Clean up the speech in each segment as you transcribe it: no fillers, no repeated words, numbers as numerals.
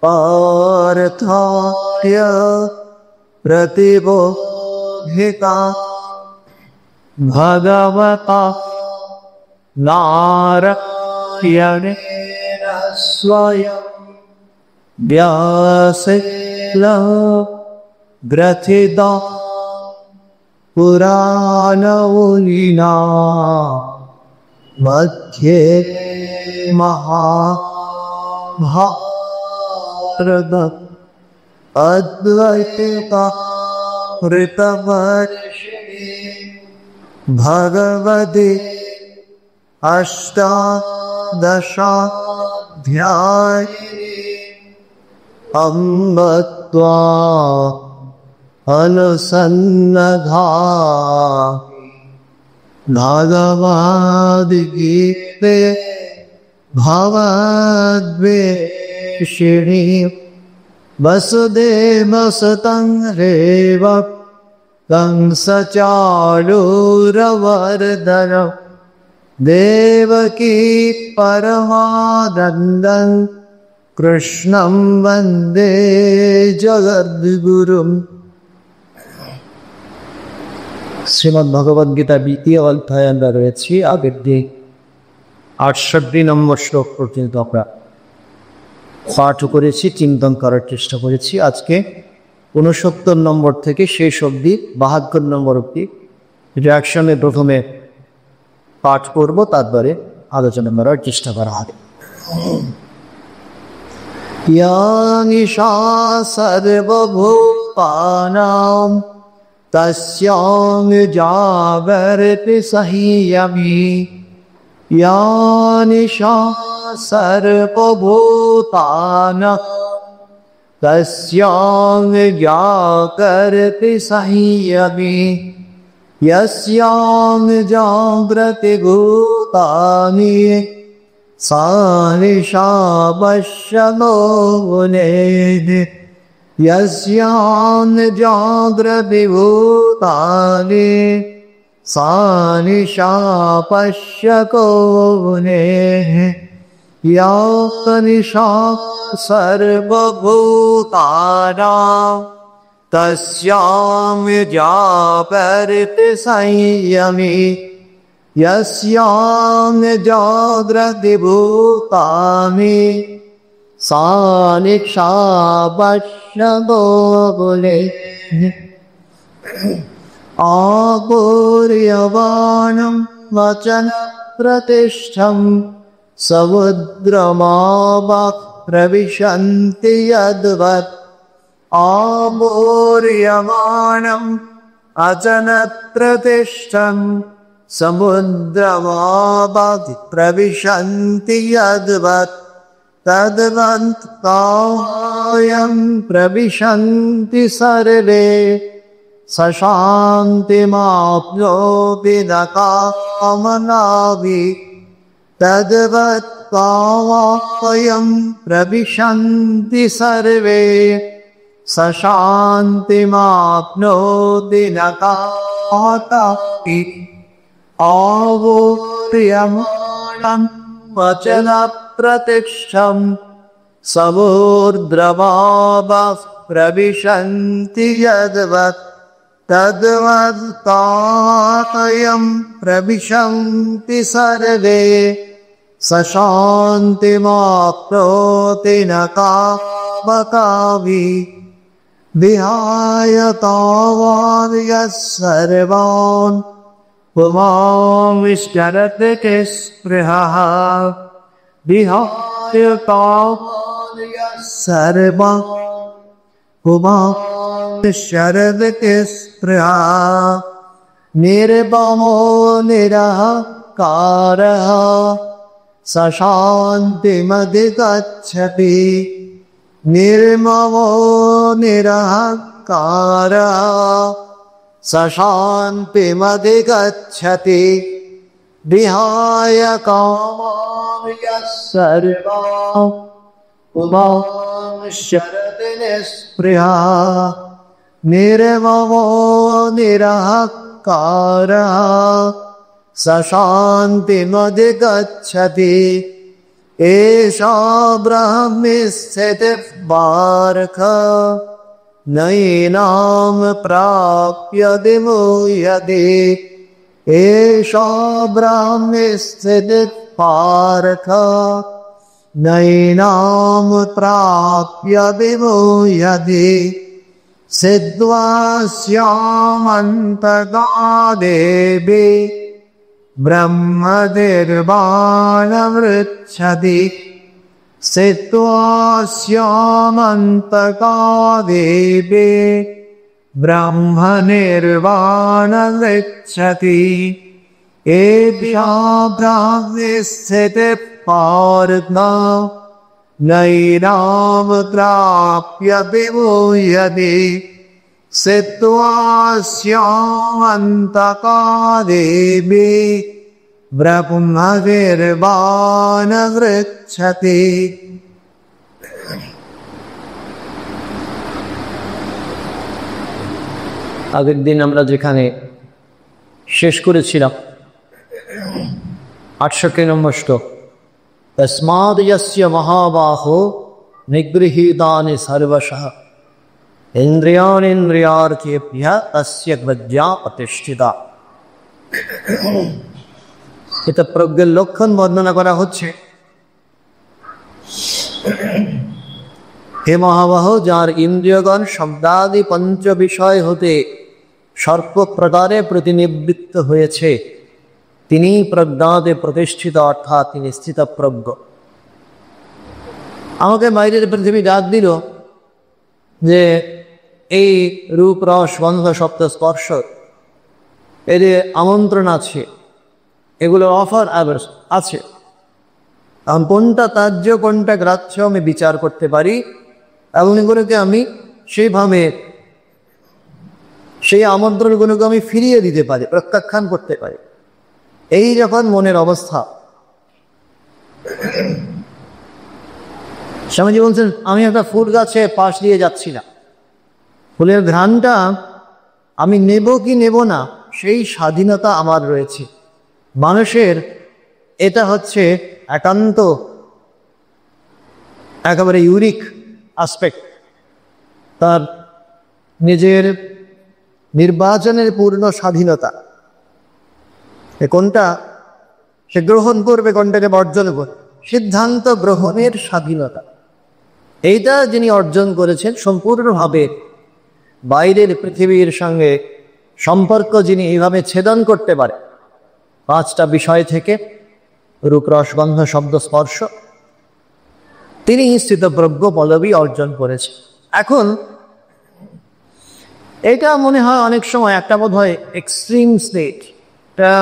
पार्थाय प्रतिबोधिता भगवता नारायणेन स्वयं व्यासेन ग्रथिता पुराणमुनिना मध्ये महाभारत अद्वैता ऋतवर्षिणी भगवती अष्टादशाध्यायिनी अम्ब त्वा अनुसन्नधा भगवद्गीते भवद्वेषिणी वसुदेवसुतं रेव कंसचाणूरमर्दन देवकी परमानन्दं कृष्णं वन्दे जगद्गुरुम्। শ্রীমদ্ভগবদ্গীতা দ্বিতীয় অধ্যায়ে আমরা রয়েছি। আগের দিন 68 নম্বর শ্লোক পর্যন্ত আমরা পাঠ করেছি, চিন্তন করার চেষ্টা করেছি। আজকে 69 নম্বর থেকে শেষ অবধি 72 নম্বর অবধি রিয়াকশনে প্রথমে পাঠ করব, তারপরে আলোচনা করার চেষ্টা করা হবে। ইয়ানিশা সর্বভূতানাং তস্যাং জাগরতি সংযমী यानिशा सर्वभूतानां तस्यां जागर्ति संयमी यस्यां जागृति भूतानि सा निशा पश्यतो मुनेः यस्यां जागृति भूतानि सा निशा पश्यतो मुनेः या निशा सर्वभूतानां तस्यां जागर्ति संयमी यस्यां जागृति भूतानि सा निशा पश्यतो मुनेः आपूर्यमाणं वचनप्रतिष्ठं समुद्रमापः प्रविशन्ति यद्वत् आपूर्यमाणं वचनप्रतिष्ठं समुद्रमापः प्रविशन्ति यद्वत् तद्वत् कायं प्रविशन्ति सर्वे सशान्तिमाप्नोति न कामनापि तद्वत् कामं प्रविशन्ति सर्वे सशान्तिमाप्नोति न कामनापि आपूर्यमाणं वचनप्रतिष्ठं समुद्रमापः प्रविशन्ति यद्वत् तद्वत् कायं प्रविशन्ति सर्वे सशान्तिमाप्नोति न कामनापि विहाय कामान् यः सर्वान् पुमांश्चरति स्पृहः विहाय कामान् यः सर्वान् पुमांश्चरति स्पृहः निर्ममो निरहङ्कारः स शान्तिमधिगच्छति निर्ममो निरहङ्कारः स शान्तिमधिगच्छति विहाय कामान् यः सर्वान् पुमांश्चरति निःस्पृहः निर्ममो निरहङ्कारः स शान्तिमधिगच्छति एषा ब्रह्मे स्थितिः पार्थ नैनां प्राप्यते मुह्यते एषा ब्रह्मे स्थितिः पार्थ नैनां प्राप्यते मुह्यते सिद्ध्वा स्यामन्तका देवी ब्रह्मनिर्वाणमृच्छति सिद्ध्वा स्यामन्तका देवी ब्रह्मनिर्वाणमृच्छति एषा ब्रह्मे स्थितिः पार्थ नैनां प्राप्यते मुह्यते सिद्ध्वा स्यामन्तका देवी ब्रह्मनिर्वाणमृच्छति। আগের দিন আমরা যেখানে শেষ করেছিলাম 68 নম্বর শ্লোক, তস্মাদ যস্য মহাবাহো নিগৃহীতানি সর্বশঃ ইন্দ্রিয়াণীন্দ্রিয়ার্থেভ্যঃ তস্য প্রজ্ঞা প্রতিষ্ঠিতা। এটা প্রজ্ঞার লক্ষণ বর্ণনা করা হচ্ছে। হে মহাবাহ, যার ইন্দ্রিয়গণ শব্দাদি পঞ্চ বিষয় হতে সর্ব প্রকারে প্রতিনিবৃত্ত হয়েছে, তিনি প্রজ্ঞাতে প্রতিষ্ঠিত, অর্থাৎ তিনি স্থিতপ্রজ্ঞ। আমাকে বাইরের পৃথিবী ডাক দিল যে এই রূপ রস গন্ধ শব্দ স্পর্শ এদের আমন্ত্রণ আছে, এগুলোর অফার আছে। এখন কোনটা ত্যায্য কোনটা গ্রাহ্য আমি বিচার করতে পারি এবং এগুলোকে আমি সেইভাবে সেই আমন্ত্রণগুলোকে আমি ফিরিয়ে দিতে পারি, প্রত্যাখ্যান করতে পারি। এই যখন মনের অবস্থা, স্বামীজি বলছেন আমি একটা ফুল গাছে পাশ দিয়ে যাচ্ছি না, ফুলের ঘ্রাণটা আমি নেব কি নেব না সেই স্বাধীনতা আমার রয়েছে। মানুষের এটা হচ্ছে একান্ত একেবারে ইউনিক আসপেক্ট, তার নিজের নির্বাচনের পূর্ণ স্বাধীনতা। কোনটা সে গ্রহণ করবে, কোনটাকে বর্জন করবে, সিদ্ধান্ত গ্রহণের স্বাধীনতা, এইটা যিনি অর্জন করেছেন সম্পূর্ণভাবে। বাইরের পৃথিবীর সঙ্গে সম্পর্ক যিনি এইভাবে ছেদন করতে পারে, পাঁচটা বিষয় থেকে রূপ রস গন্ধ শব্দ স্পর্শ, তিনি স্থিতপ্রজ্ঞ পদবী অর্জন করেছেন। এখন এটা মনে হয় অনেক সময় একটা বোধ হয় এক্সট্রিম স্টেট, এটা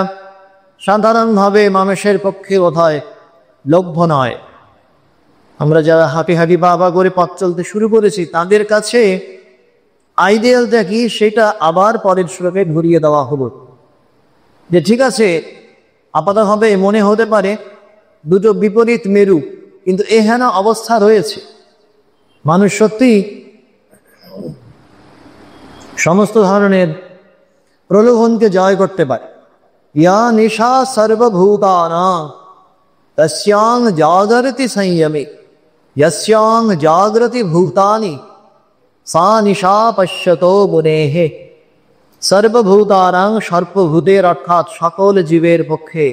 সাধারণভাবে মানুষের পক্ষে বোধ হয় লভ্য নয়। আমরা যারা হাঁটি হাঁটি বাবা করে পথ চলতে শুরু করেছি, তাদের কাছে আইডিয়ালটা কি সেটা আবার পরের শ্লোকে ঘুরিয়ে দেওয়া হলো। যে ঠিক আছে, আপাতভাবে মনে হতে পারে দুটো বিপরীত মেরু, কিন্তু এহেন অবস্থা রয়েছে। মানুষ সত্যি সমস্ত ধরনের প্রলোভনকে জয় করতে পারে। ইয়া নিশা সর্বভূতানাং তস্যাং জাগরতি সংযমে यस्यां जागृति भूतानि सा निशा पश्यतो मुनेः। सर्वभूतानां सर्वभूतेर अर्थात सकल जीवेर पक्षे,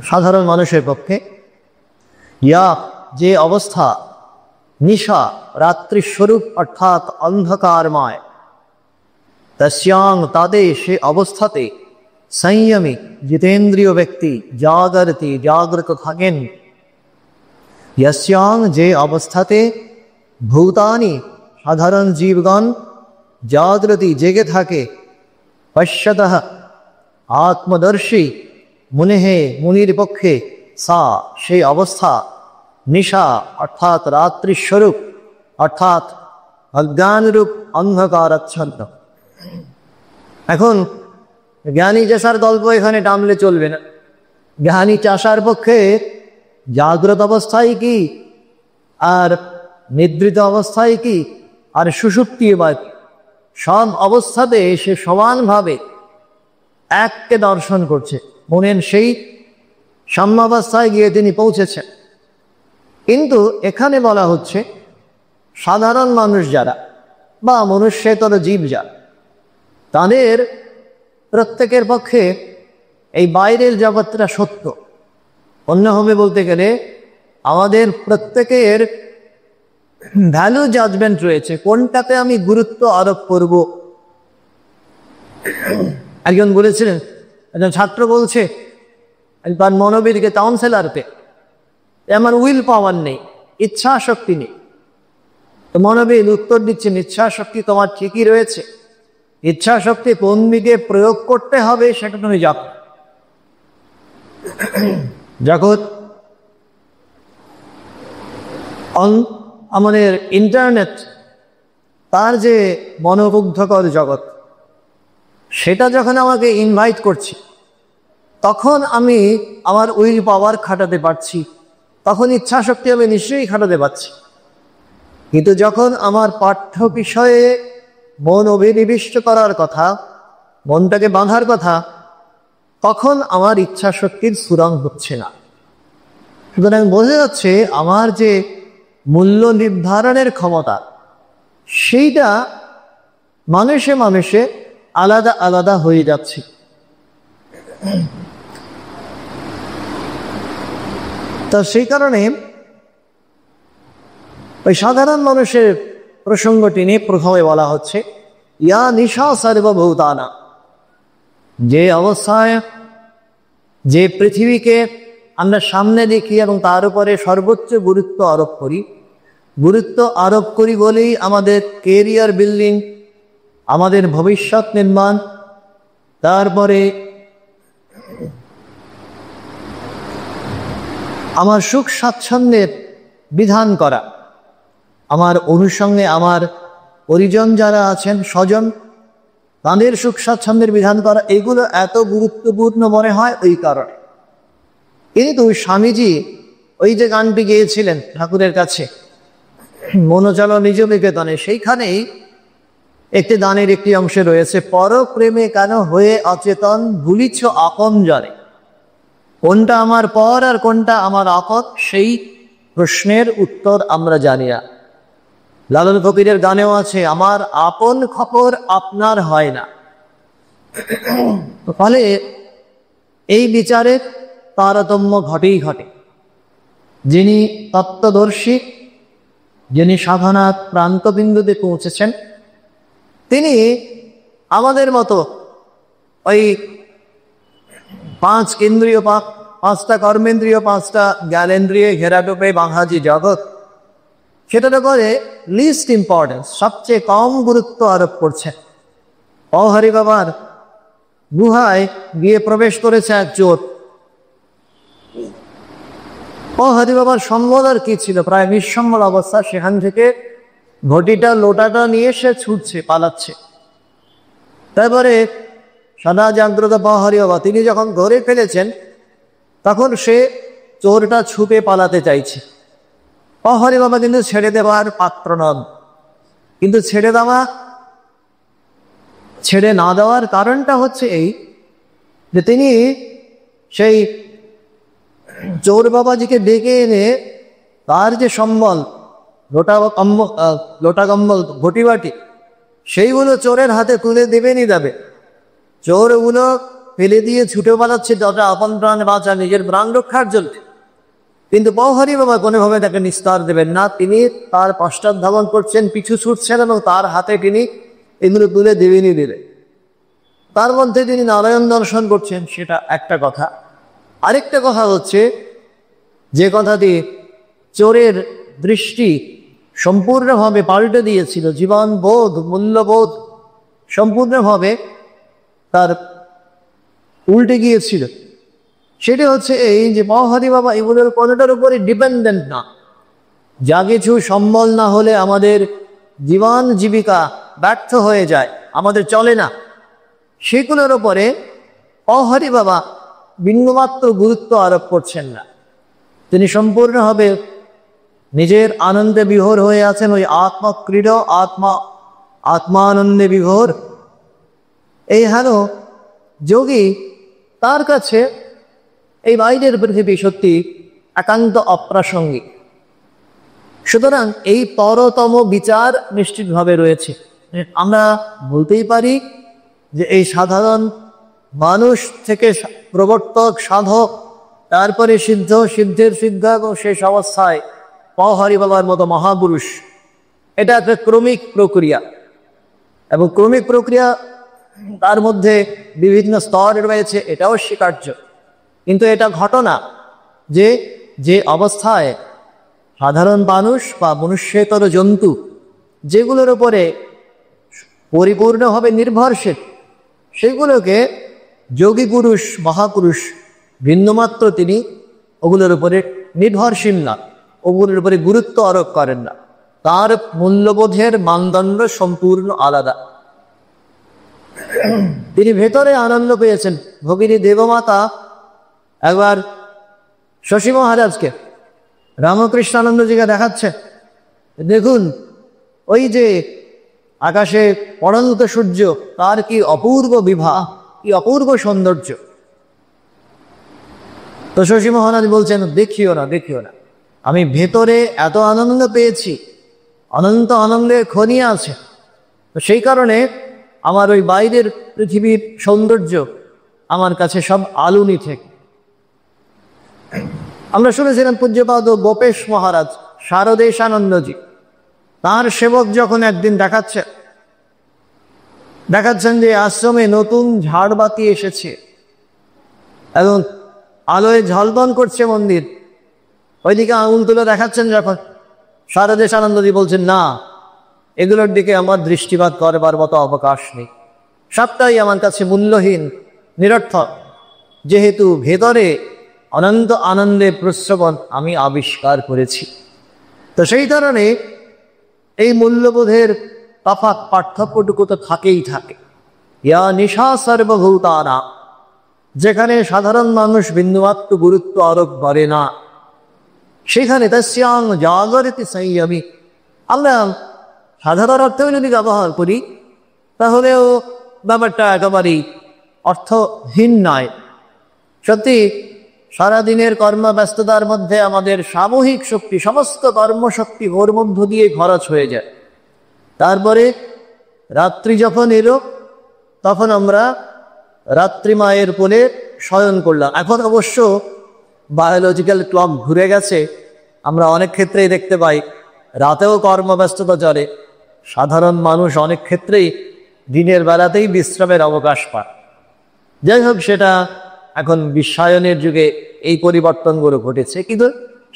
साधारण मानुषेर पक्षे, या जे अवस्था निशा रात्रि स्वरूप अर्थात अंधकारमय, तस्यां तादे से अवस्थाते संयमी जितेन्द्रिय व्यक्ति जागरति जागृत थाकेन। यस्यां जे अवस्थाते भूतानि साधारण जीवगण जागृति जेगे थाके, पश्यतः आत्मदर्शी मुनेः मुनिर पक्षे सा से अवस्था निशा अर्थात रात्रि स्वरूप अर्थात अज्ञान रूप अंधकारच्छन्न। এখন জ্ঞানী চাষার গল্প এখানে টানলে চলবে না। জ্ঞানী চাষার পক্ষে জাগ্রত অবস্থায় কি আর নিদ্রিত অবস্থায় কি আর সুষুপ্তি বা সব অবস্থাতে সে সমানভাবে এককে দর্শন করছে। মনের সেই সাম্যাবস্থায় গিয়ে তিনি পৌঁছেছেন। কিন্তু এখানে বলা হচ্ছে সাধারণ মানুষ যারা বা মনুষ্যেতর জীব যারা, তাদের প্রত্যেকের পক্ষে এই বাইরের জগৎটা সত্য। অন্যভাবে বলতে গেলে আমাদের প্রত্যেকের ভ্যালু জাজমেন্ট রয়েছে, কোনটাতে আমি গুরুত্ব আরোপ করব। একজন বলেছিলেন, একজন ছাত্র বলছে তার মনোবিদকে, কাউন্সেলারকে, আমার উইল পাওয়ার নেই, ইচ্ছা শক্তি নেই। তো মনোবিদ উত্তর দিচ্ছেন, ইচ্ছা শক্তি তোমার ঠিকই রয়েছে, ইচ্ছা শক্তি কোন দিকে প্রয়োগ করতে হবে সেটা তুমি জানো। জগৎ আমাদের ইন্টারনেট, তার যে মনোমুগ্ধকর জগৎ, সেটা যখন আমাকে ইনভাইট করছি, তখন আমি আমার উইল পাওয়ার খাটাতে পারছি, তখন ইচ্ছা শক্তি আমি নিশ্চয়ই খাটাতে পারছি। কিন্তু যখন আমার পাঠ্য বিষয়ে মন অভিনিবিষ্ট করার কথা, মনটাকে বাঁধার কথা, তখন আমার ইচ্ছা শক্তির সুরাং হচ্ছে না। সুতরাং বোঝা যাচ্ছে আমার যে মূল্য নির্ধারণের ক্ষমতা, সেইটা মানুষে মানুষে আলাদা আলাদা হয়ে যাচ্ছে। তো সেই কারণে ওই সাধারণ মানুষের প্রসঙ্গটি নিয়ে প্রথমে বলা হচ্ছে, ইয়া নিশা সর্বভূতানা, যে অবস্থায় যে পৃথিবীকে আমরা সামনে দেখি এবং তার উপরে সর্বোচ্চ গুরুত্ব আরোপ করি বলেই আমাদের কেরিয়ার বিল্ডিং, আমাদের ভবিষ্যৎ নির্মাণ, তারপরে আমার সুখ স্বাচ্ছন্দ্যের বিধান করা, আমার অনুষঙ্গে আমার পরিজন যারা আছেন, স্বজন, তাদের সুখ স্বাচ্ছন্দ্যের বিধান করা, এগুলো এত গুরুত্বপূর্ণ মনে হয় ওই কারণে। কিন্তু স্বামীজি ওই যে গানটি গেয়েছিলেন ঠাকুরের কাছে মনোচল নিজ নিকেতনে, সেইখানেই একটি গানের একটি অংশে রয়েছে, পরপ্রেমে কেন হয়ে অচেতন ভুলিছ আপন জনে। কোনটা আমার পর আর কোনটা আমার আপন, সেই প্রশ্নের উত্তর আমরা জানি না। লালন ফকিরের গানেও আছে, আমার আপন খবর আপনার হয় না। ফলে এই বিচারের তারতম্য ঘটেই ঘটে। যিনি তত্ত্বদর্শী, যিনি সাধনার প্রান্তবিন্দুতে পৌঁছেছেন, তিনি আমাদের মতো ওই পাঁচ ইন্দ্রিয়, পাঁচটা কর্মেন্দ্রিয়, পাঁচটা জ্ঞানেন্দ্রিয় ঘেরাটোপে বাঁধাজি জগৎ, সেটার করে লিস্ট ইম্পর্টেন্স, সবচেয়ে কম গুরুত্ব আরোপ করছেন। হরি বাবার গুহায় গিয়ে প্রবেশ করেছে এক চোর। হরি বাবার সম্বল আর কি ছিল, প্রায় নিঃসম্বল অবস্থা। সেখান থেকে ঘটিটা লোটাটা নিয়ে সে ছুটছে, পালাচ্ছে। তারপরে সদা জাগ্রত হরি বাবা তিনি যখন ধরে ফেলেছেন, তখন সে চোরটা ছুটে পালাতে চাইছে। হরি বাবা কিন্তু ছেড়ে দেওয়ার পাত্র নন। কিন্তু ছেড়ে না দেওয়ার কারণটা হচ্ছে এই যে তিনি সেই চোর বাবাজিকে ডেকে এনে তার যে সম্বল, লোটা কম্বল, ঘটি বাটি, সেইগুলো চোরের হাতে তুলে দেবেনই দেবে। চোর ওগুলো ফেলে দিয়ে ছুটে পালাচ্ছে যতটা আপন প্রাণ বাঁচা, নিজের প্রাণ রক্ষার জন্য। কিন্তু হরি বাবা কোনোভাবে তাকে নিস্তার দেবেন না। তিনি তার পশ্চাৎ ধাবন করছেন, পিছু ছুটছেন এবং তার হাতে তিনি এগুলো তুলে দেবেনই দেবে। তার মধ্যে তিনি নারায়ণ দর্শন করছেন, সেটা একটা কথা। আরেকটা কথা হচ্ছে, যে কথাটি চোরের দৃষ্টি সম্পূর্ণভাবে পাল্টে দিয়েছিল, জীবন বোধ, মূল্যবোধ সম্পূর্ণভাবে তার উল্টে গিয়েছিল, সেটি হচ্ছে এই যে হরি বাবা এগুলোর কোনোটার উপরে ডিপেন্ডেন্ট না। যা কিছু সম্বল না হলে আমাদের জীবন জীবিকা ব্যর্থ হয়ে যায়, আমাদের চলে না, সেগুলোর উপরে হরি বাবা বিন্দুমাত্র গুরুত্ব আরোপ করছেন না। তিনি সম্পূর্ণভাবে নিজের আনন্দে বিভোর হয়ে আছেন, ওই আত্মক্রীড়, আত্মানন্দে বিভোর। এই হেন যোগী, তার কাছে এই বাইরের পৃথিবী সত্যি একান্ত অপ্রাসঙ্গিক। সুতরাং এই তরতম বিচার নিশ্চিতভাবে রয়েছে। আমরা বলতেই পারি যে এই সাধারণ মানুষ থেকে প্রবর্তক, সাধক, তারপরে সিদ্ধ, সিদ্ধের সিদ্ধ এবং শেষ অবস্থায় পহরি বাবার মতো মহাপুরুষ, এটা একটা ক্রমিক প্রক্রিয়া। এবং ক্রমিক প্রক্রিয়া, তার মধ্যে বিভিন্ন স্তর রয়েছে, এটাও স্বীকার্য। কিন্তু এটা ঘটনা যে যে অবস্থায় সাধারণ মানুষ বা মনুষ্যেতর জন্তু যেগুলোর উপরে পরিপূর্ণভাবে নির্ভরশীল, সেগুলোকে যোগী পুরুষ, মহাপুরুষ ভিন্নমাত্র তিনি ওগুলোর উপরে নির্ভরশীল না, ওগুলোর উপরে গুরুত্ব আরোপ করেন না। তার মূল্যবোধের মানদণ্ড সম্পূর্ণ আলাদা। তিনি ভেতরে আনন্দ পেয়েছেন। ভগিনী দেবমাতা একবার শশী মহারাজকে, রামকৃষ্ণানন্দজিকে দেখাচ্ছে, দেখুন ওই যে আকাশে পড়ন্ত সূর্য, তার কি অপূর্ব বিভা, কি অপূর্ব সৌন্দর্য। তো শশী মহারাজ বলছেন, দেখিও না, দেখিও না, আমি ভেতরে এত আনন্দ পেয়েছি, অনন্ত আনন্দের খনি আছে। তো সেই কারণে আমার ওই বাইরের পৃথিবীর সৌন্দর্য আমার কাছে সব আলুনি থেকে। আমরা শুনেছিলাম পূজ্যপাদ গোপেশ মহারাজ, শারদেশানন্দজি, তার সেবক যখন একদিন দেখাচ্ছেন যে আশ্রমে নতুন ঝাড়বাতি এসেছে এবং আলোয় ঝলমল করছে মন্দির, ওইদিকে আঙুল তুলে দেখাচ্ছেন যখন, শারদেশানন্দজি বলছেন, না, এগুলোর দিকে আমার দৃষ্টিপাত করবার মতো অবকাশ নেই, সবটাই আমার কাছে মূল্যহীন, নিরর্থক, যেহেতু ভেতরে অনন্ত আনন্দের প্রশ্রবণ আমি আবিষ্কার করেছি। তো সেই কারণে এই মূল্যবোধের তফাৎ, পার্থক্যটুকু তো থাকেই থাকে। ইয়া নিশা সর্বভূতানা, যেখানে সাধারণ মানুষ বিন্দুমাত্র গুরুত্ব আরোপ করে না, সেখানে তস্যাং জাগরিতি সংযমী। আমরা সাধারণ অর্থেও যদি ব্যবহার করি তাহলেও ব্যাপারটা একেবারেই অর্থহীন নয়। সত্যি সারাদিনের কর্মব্যস্ততার মধ্যে আমাদের সামূহিক শক্তি, সমস্ত কর্মশক্তি ওর মধ্য দিয়ে খরচ হয়ে যায়। তারপরে রাত্রি যখন এলো তখন আমরা রাত্রি মায়ের কোলে শয়ন করলাম। এখন অবশ্য বায়োলজিক্যাল ক্লক ঘুরে গেছে, আমরা অনেক ক্ষেত্রেই দেখতে পাই রাতেও কর্মব্যস্ততা চলে। সাধারণ মানুষ অনেক ক্ষেত্রেই দিনের বেলাতেই বিশ্রামের অবকাশ পায়। যাই হোক, সেটা এখন বিশ্বায়নের যুগে এই পরিবর্তনগুলো ঘটেছে, কিন্তু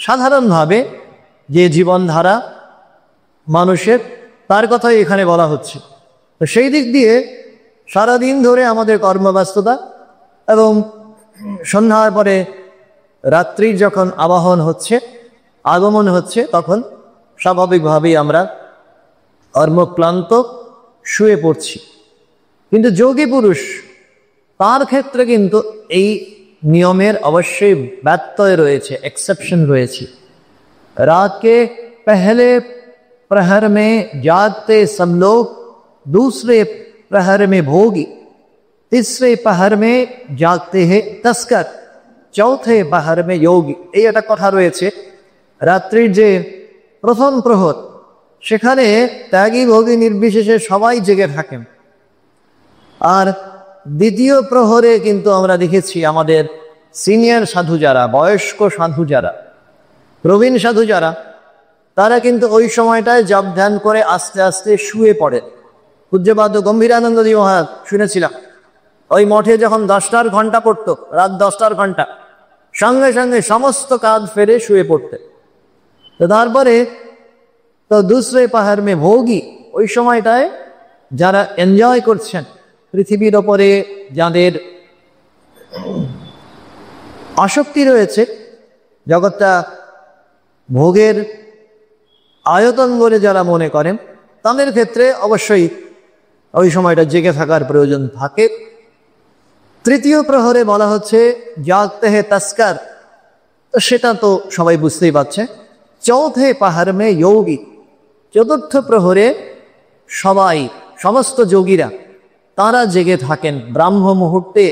সাধারণভাবে যে জীবনধারা মানুষের, তার কথাই এখানে বলা হচ্ছে। তো সেই দিক দিয়ে সারাদিন ধরে আমাদের কর্মব্যস্ততা এবং সন্ধ্যার পরে রাত্রির যখন আগমন হচ্ছে তখন স্বাভাবিকভাবেই আমরা কর্মক্লান্ত শুয়ে পড়ছি। কিন্তু যোগী পুরুষ, তার ক্ষেত্রে কিন্তু এই নিয়মের অবশ্যই ব্যত্যয় রয়েছে, এক্সেপশন রয়েছে। रात के पहले प्रहर में जागते सब लोग, दूसरे प्रहर में भोगी, तीसरे प्रहर में जागते हैं तस्कर, चौथे प्रहर में योगी। এই একটা কথা রয়েছে, রাত্রির যে প্রথম প্রহর সেখানে ত্যাগী ভোগী নির্বিশেষে সবাই জেগে থাকেন। আর দ্বিতীয় প্রহরে কিন্তু আমরা দেখেছি আমাদের সিনিয়র সাধু যারা, বয়স্ক সাধু যারা, প্রবীণ সাধু যারা, তারা কিন্তু ওই সময়টায় জপ ধ্যান করে আস্তে আস্তে শুয়ে পড়েন। পূজ্যপাদ গম্ভীরানন্দজি মহারাজ শুনেছিলাম, ওই মঠে যখন 10টার ঘন্টা পড়তো, রাত 10টার ঘন্টা, সঙ্গে সঙ্গে সমস্ত কাজ ফেরে শুয়ে পড়তে। তো তারপরে তো দুসরে পাহাড় মে ভোগী, ওই সময়টায় যারা এনজয় করছেন, পৃথিবীর ওপরে যাদের আসক্তি রয়েছে, জগৎটা ভোগের আয়তন বলে যারা মনে করেন, তাদের ক্ষেত্রে অবশ্যই ওই সময়টা জেগে থাকার প্রয়োজন থাকে। তৃতীয় প্রহরে বলা হচ্ছে জাগতে হে তস্কর, তো সেটা তো সবাই বুঝতেই পারছে। চৌথে পাহাড় মে যোগী, চতুর্থ প্রহরে সবাই, সমস্ত যোগীরা তারা জেগে থাকেন। ব্রাহ্ম মুহূর্তে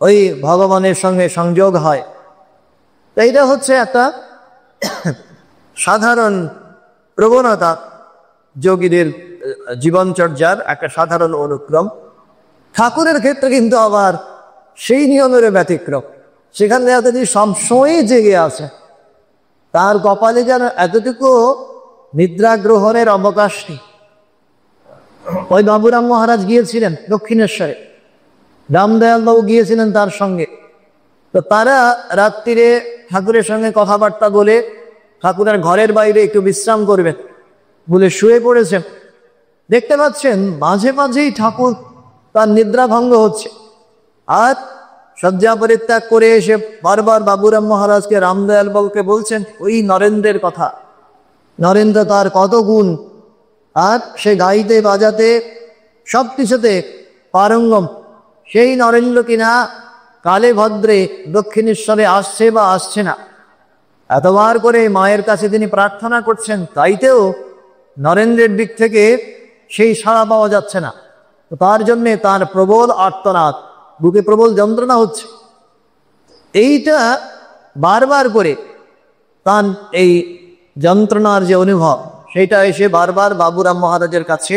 ওই ভগবানের সঙ্গে সংযোগ হয়। তো এইটা হচ্ছে একটা সাধারণ প্রবণতা, যোগীদের জীবনচর্যার একটা সাধারণ অনুক্রম। ঠাকুরের ক্ষেত্রে কিন্তু আবার সেই নিয়মের ব্যতিক্রম। সেখানে তিনি সবসময়ই জেগে আছে, তার কপালে যেন এতটুকু নিদ্রা গ্রহণের অবকাশ নেই। ওই বাবুরাম মহারাজ গিয়েছিলেন দক্ষিণেশ্বরে, রামদয়াল বাবু গিয়েছিলেন তার সঙ্গে। তো তারা রাত্রিরে ঠাকুরের সঙ্গে কথাবার্তা বলে ঠাকুরের ঘরের বাইরে একটু বিশ্রাম করবেন বলে শুয়ে পড়েছেন। দেখতে পাচ্ছেন মাঝে মাঝেই ঠাকুর তার নিদ্রা ভঙ্গ হচ্ছে, আর শয্যা পরিত্যাগ করে এসে বারবার বাবুরাম মহারাজকে, রামদয়াল বাবুকে বলছেন ওই নরেন্দ্রের কথা। নরেন্দ্র তার কত গুণ, আর সে গাইতে বাজাতে সব কিছুতে পারঙ্গম। সেই নরেন্দ্র কিনা কালে ভদ্রে দক্ষিণেশ্বরে আসছে বা আসছে না, এতবার করে মায়ের কাছে তিনি প্রার্থনা করছেন, তাইতেও নরেন্দ্রের দিক থেকে সেই সাড়া পাওয়া যাচ্ছে না। তো তার জন্যে তার প্রবল আর্তনাদ, বুকে প্রবল যন্ত্রণা হচ্ছে। এইটা বারবার করে তার এই যন্ত্রণার যে অনুভব, সেটা এসে বারবার বাবুরাম মহারাজের কাছে,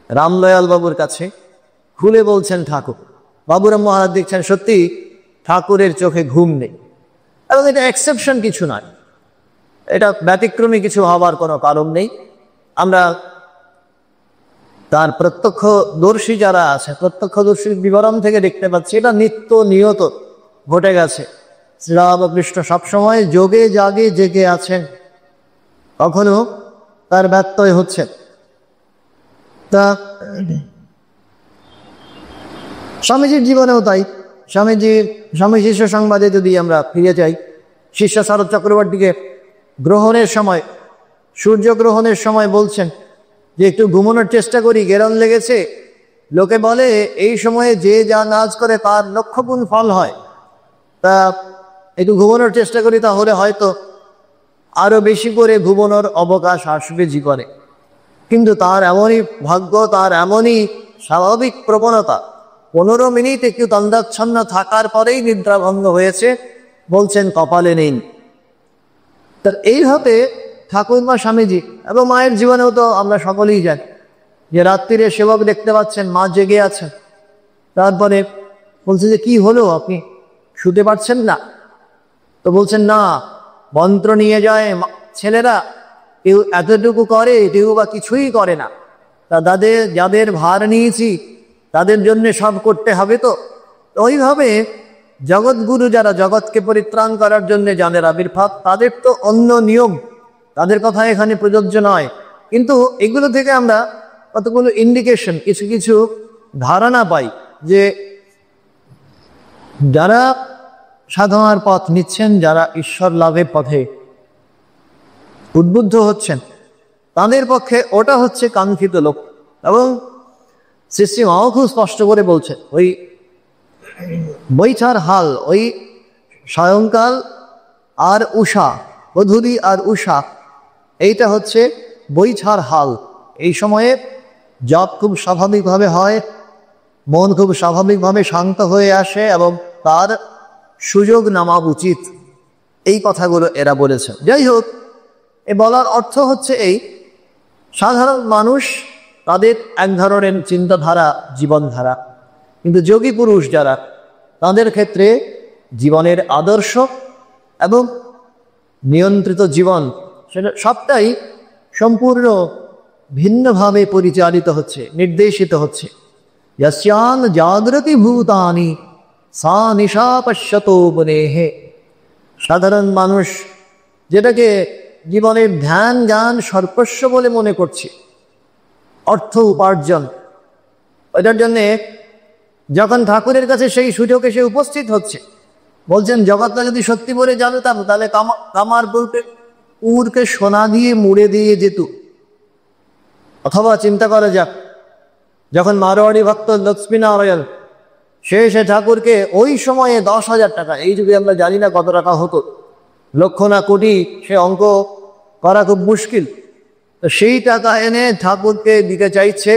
রামদয়াল বাবুর কাছে খুলে বলছেন ঠাকুর। বাবুরাম মহারাজ দেখছেন সত্যি ঠাকুরের চোখে ঘুম নেই, এবং এটা এক্সেপশন কিছু নয়, এটা ব্যতিক্রমী কিছু হওয়ার কোনো কারণ নেই। আমরা তার প্রত্যক্ষদর্শী যারা আছে, প্রত্যক্ষদর্শীর বিবরণ থেকে দেখতে পাচ্ছি এটা নিত্য নিয়ত ঘটে গেছে। শ্রীরামকৃষ্ণ সবসময় যোগে জাগে জেগে আছেন, কখনো তার ব্যত্যয় হচ্ছে। তা স্বামীজির জীবনেও তাই। স্বামী শিষ্য সংবাদে যদি আমরা ফিরে যাই, শিষ্য শরৎ চক্রবর্তীকে গ্রহণের সময়, সূর্যগ্রহণের সময় বলছেন যে একটু ঘুমানোর চেষ্টা করি, গেরণ লেগেছে। লোকে বলে এই সময়ে যে যা নাচ করে তার লক্ষগুণ ফল হয়, তা একটু ঘুমানোর চেষ্টা করি, তাহলে হয়তো আরো বেশি করে ঘুমানোর অবকাশ আসবে জীবনে। কিন্তু তার এমনই ভাগ্য, তার এমনই স্বাভাবিক প্রবণতা, 15 মিনিট একটু তন্দাচ্ছন্ন থাকার পরেই নিদ্রাভঙ্গ হয়েছে, বলছেন কপালে নেই। তার এইভাবে ঠাকুরমা স্বামীজি এবং মায়ের জীবনেও তো আমরা সকলেই জানি যে রাত্রিরে সেবক দেখতে পাচ্ছেন মা জেগে আছেন, তারপরে বলছে যে কি হলো, আপনি শুতে পারছেন না? তো বলছেন না, মন্ত্র নিয়ে যায় ছেলেরা, কেউ এতটুকু করে, কেউ বা কিছুই করে না। তা যাদের ভার নিয়েছি তাদের জন্য সব করতে হবে। তো ওইভাবে জগৎগুরু যারা জগৎকে পরিত্রাণ করার জন্য যাদের আবির্ভাব, তাদের তো অন্য নিয়ম, তাদের কথা এখানে প্রযোজ্য নয়। কিন্তু এগুলো থেকে আমরা কতগুলো ইন্ডিকেশন, কিছু কিছু ধারণা পাই যে যারা সাধনার পথ নিচ্ছেন, যারা ঈশ্বর লাভের পথে উদ্বুদ্ধ হচ্ছেন, তাদের পক্ষে ওটা হচ্ছে কাঙ্ক্ষিত লক্ষ্য। এবং শ্রী মাও খুব স্পষ্ট করে বলছেন, ওই বৈঠার হাল, ওই সায়ংকাল আর উষা, গধূলি আর উষা, এইটা হচ্ছে বৈঠার হাল। এই সময়ে জপ খুব স্বাভাবিকভাবে হয়, মন খুব স্বাভাবিকভাবে শান্ত হয়ে আসে, এবং তার সুযোগ নেওয়া উচিত। এই কথাগুলো এরা বলেছেন। যাই হোক, এ বলার অর্থ হচ্ছে এই, সাধারণ মানুষ তাদের এক ধরনের চিন্তাধারা, জীবনধারা, কিন্তু যোগী পুরুষ যারা, তাদের ক্ষেত্রে জীবনের আদর্শ এবং নিয়ন্ত্রিত জীবন, সেটা সবটাই সম্পূর্ণ ভিন্নভাবে পরিচালিত হচ্ছে, নির্দেশিত হচ্ছে। যস্যান জাগ্রতি ভূতানি সা নিশা পশ্যতো বনেহে। সাধারণ মানুষ যেটাকে জীবনের ধ্যান জ্ঞান সর্বস্ব বলে মনে করছে, অর্থ উপার্জন, ওইটার জন্যে যখন ঠাকুরের কাছে সেই সুযোগ এসে উপস্থিত হচ্ছে, বলছেন জগৎটা যদি সত্যি বলে জানতাম তাহলে কামার বলতে উড়কে সোনা দিয়ে মুড়ে দিয়ে যেত। অথবা চিন্তা করা যাক, যখন মারোয়াড়ি ভক্ত লক্ষ্মীনারায়ণ সে ঠাকুরকে ওই সময়ে 10,000 টাকা, এই যুগে আমরা জানি না কত টাকা হতো, লক্ষ না কোটি, সে অঙ্ক করা খুব মুশকিল। তো সেই টাকা এনে ঠাকুরকে দিতে চাইছে,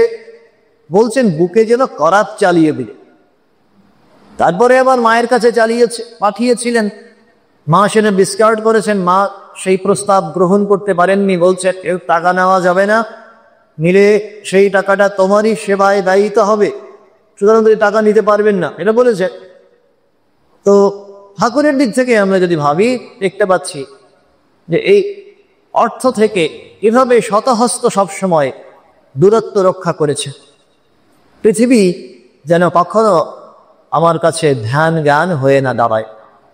বলছেন বুকে যেন করাত চালিয়ে দিলে। তারপরে আবার মায়ের কাছে পাঠিয়েছিলেন মা সেটা ডিসকার্ড করেছেন, মা সেই প্রস্তাব গ্রহণ করতে পারেননি, বলছেন কেউ টাকা নেওয়া যাবে না, নিলে সেই টাকাটা তোমারই সেবায় দায়িত্ব হবে, সুতরাং তুমি টাকা নিতে পারবেন না, এটা বলেছেন। তো ঠাকুরের দিক থেকে আমরা যদি ভাবি, দেখতে পাচ্ছি যে এই অর্থ থেকে এভাবে শতহস্ত সবসময় দূরত্ব রক্ষা করেছে। পৃথিবী যেন কখনো আমার কাছে ধ্যান জ্ঞান হয়ে না দাঁড়ায়।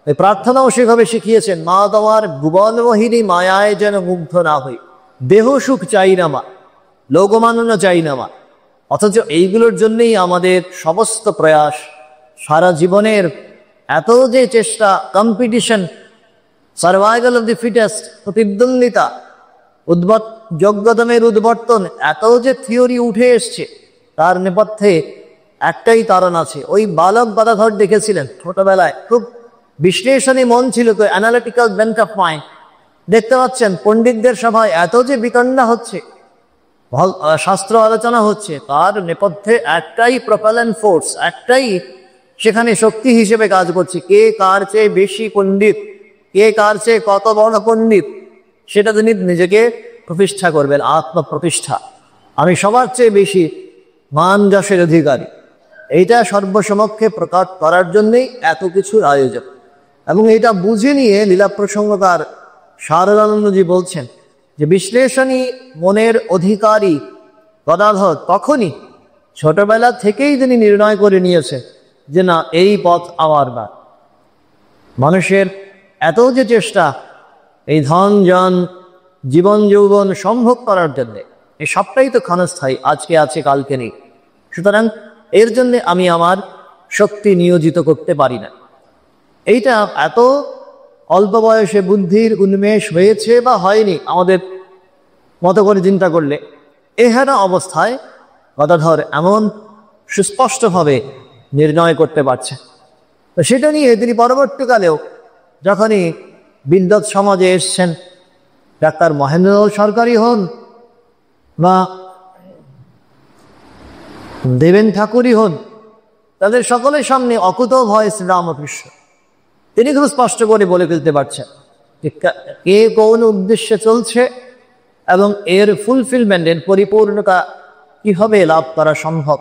এই প্রার্থনাও সেভাবে শিখিয়েছেন, মা তোমার ভুবন মোহিনী মায়ায় যেন মুগ্ধ না হই, দেহ সুখ চাই না মা, লোকমাননা চাই না মা। অথচ এইগুলোর জন্যই আমাদের সমস্ত প্রয়াস, সারা জীবনের এত যে চেষ্টা, competition, survival of the fittest, প্রতিদ্বন্দ্বিতা, যোগ্যতমের উদ্বর্তন, এত যে থিওরি উঠে এসছে, তার নেপথ্যে একটাই কারণ আছে। ওই বালক গদাধর দেখেছিলেন ছোটবেলায়, খুব বিশ্লেষণী মন ছিল, তো অ্যানালিটিক্যাল বেন্ট অফ মাইন্ড। দেখতে পাচ্ছেন পণ্ডিতদের সভায় এত যে বিতণ্ডা হচ্ছে, শাস্ত্র আলোচনা হচ্ছে, তার নেপথ্যে একটাই প্রপেলেন্ট ফোর্স, একটাই সেখানে শক্তি হিসেবে কাজ করছে। কে কার চেয়ে বেশি পণ্ডিত, কে কার চেয়ে কত বড় পণ্ডিত, সেটা তিনি নিজেকে প্রতিষ্ঠা করবেন, আত্মপ্রতিষ্ঠা। আমি সবার চেয়ে বেশি মান যশের অধিকারী, এইটা সর্বসমক্ষে প্রকাশ করার জন্যই এত কিছুর আয়োজন। এবং এটা বুঝে নিয়ে লীলা প্রসঙ্গকার শারদানন্দজি বলছেন যে বিশ্লেষণী মনের অধিকারী গদাধর তখনই ছোটবেলা থেকেই তিনি নির্ণয় করে নিয়েছে যে না, এই পথ আমার না। মানুষের এত যে চেষ্টা এই ধন জন জীবন যৌবন সম্ভব করার জন্যে, এই সবটাই তো ক্ষণস্থায়ী, আজকে আছে কালকে নেই। সুতরাং এর জন্যে আমি আমার শক্তি নিয়োজিত করতে পারি না। এইটা এত অল্প বয়সে বুদ্ধির উন্মেষ হয়েছে বা হয়নি আমাদের মতো করে চিন্তা করলে, এহেনা অবস্থায় গদাধর এমন সুস্পষ্টভাবে নির্ণয় করতে পারছে। তো সেটা নিয়ে তিনি পরবর্তীকালেও যখনই বিদ্বৎ সমাজে এসছেন, ডাক্তার মহেন্দ্র সরকারি হন বা দেবেন ঠাকুরই হন, তাদের সকলের সামনে অকুত ভয় শ্রীরামকৃষ্ণ। তিনি খুব স্পষ্ট করে বলে ফেলতে পারছেন কে কোন উদ্দেশ্যে চলছে এবং এর ফুলফিলমেন্টের পরিপূর্ণতা কিভাবে লাভ করা সম্ভব।